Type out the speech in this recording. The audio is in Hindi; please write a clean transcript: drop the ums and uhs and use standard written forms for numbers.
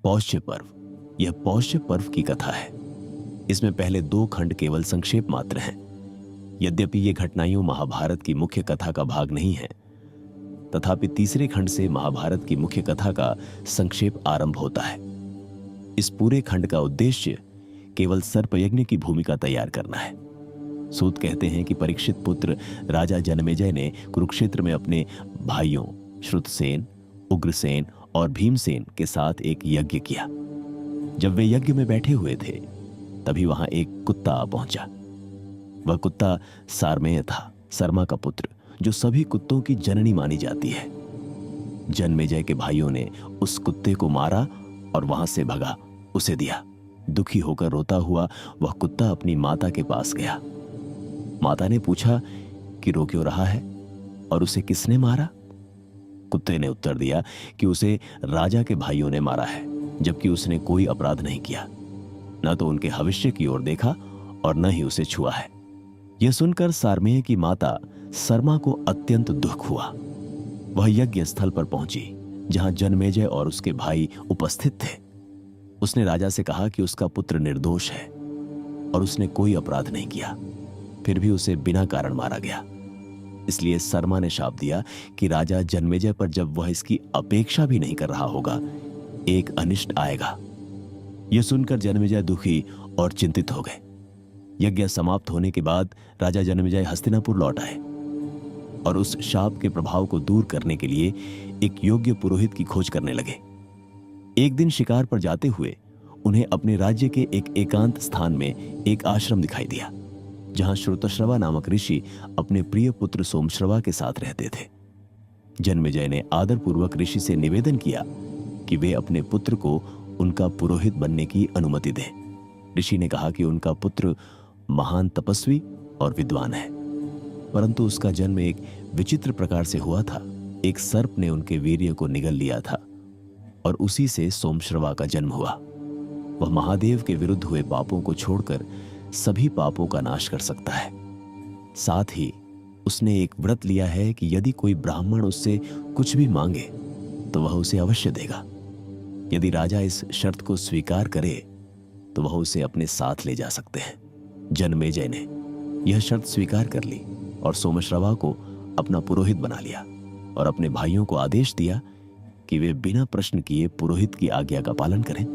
पौष्य पर्व। यह पौष्य पर्व की कथा है। इसमें पहले 2 खंड केवल संक्षेप मात्र हैं। यद्यपि ये घटनाएं महाभारत की मुख्य कथा का भाग नहीं है, तथापि तीसरे खंड से महाभारत की मुख्य कथा का संक्षेप आरंभ होता है। इस पूरे खंड का उद्देश्य केवल सर्पयज्ञ की भूमिका तैयार करना है। सूत कहते हैं कि परीक्षित पुत्र राजा जनमेजय ने कुरुक्षेत्र में अपने भाइयों श्रुतसेन, उग्रसेन और भीमसेन के साथ एक यज्ञ किया। जब वे यज्ञ में बैठे हुए थे, तभी वहां एक कुत्ता आ पहुंचा। वह कुत्ता सारमेय था, सरमा का पुत्र, जो सभी कुत्तों की जननी मानी जाती है। जनमेजय के भाइयों ने उस कुत्ते को मारा और वहां से भगा, उसे दिया। दुखी होकर रोता हुआ वह कुत्ता अपनी माता के पास गया। माता ने पूछा कि रो क्यों रहा है और उसे किसने मारा? कुत्ते ने उत्तर दिया कि उसे राजा के भाइयों ने मारा है, जबकि उसने कोई अपराध नहीं किया। न तो उनके भविष्य की ओर देखा और न ही उसे छुआ है। यह सुनकर सारमेय की माता सरमा को अत्यंत दुख हुआ। वह यज्ञ स्थल पर पहुंची, जहां जनमेजय और उसके भाई उपस्थित थे। उसने राजा से कहा कि उसका पुत्र निर्दोष है और उसने कोई अपराध नहीं किया, फिर भी उसे बिना कारण मारा गया। इसलिए सरमा ने शाप दिया कि राजा जनमेजय पर जब वह इसकी अपेक्षा भी नहीं कर रहा होगा, एक अनिष्ट आएगा। यह सुनकर जनमेजय दुखी और चिंतित हो गए। यज्ञ समाप्त होने के बाद राजा जनमेजय हस्तिनापुर लौट आए और उस शाप के प्रभाव को दूर करने के लिए एक योग्य पुरोहित की खोज करने लगे। एक दिन शिकार पर जाते हुए उन्हें अपने राज्य के एक एकांत स्थान में एक आश्रम दिखाई दिया, जहां श्रुतश्रवा नामक ऋषि अपने प्रिय पुत्र सोमश्रवा के साथ रहते थे। जनमेजय ने आदरपूर्वक ऋषि से निवेदन किया कि वे अपने पुत्र को उनका पुरोहित बनने की अनुमति दें। ऋषि ने कहा कि उनका पुत्र महान तपस्वी और विद्वान है, परंतु उसका जन्म एक विचित्र प्रकार से हुआ था। एक सर्प ने उनके वीर्य को निगल लिया था और उसी से सोमश्रवा का जन्म हुआ। वह महादेव के विरुद्ध हुए पापों को छोड़कर सभी पापों का नाश कर सकता है। साथ ही उसने एक व्रत लिया है कि यदि कोई ब्राह्मण उससे कुछ भी मांगे तो वह उसे अवश्य देगा। यदि राजा इस शर्त को स्वीकार करे तो वह उसे अपने साथ ले जा सकते हैं। जनमेजय ने यह शर्त स्वीकार कर ली और सोमश्रवा को अपना पुरोहित बना लिया और अपने भाइयों को आदेश दिया कि वे बिना प्रश्न किए पुरोहित की आज्ञा का पालन करें।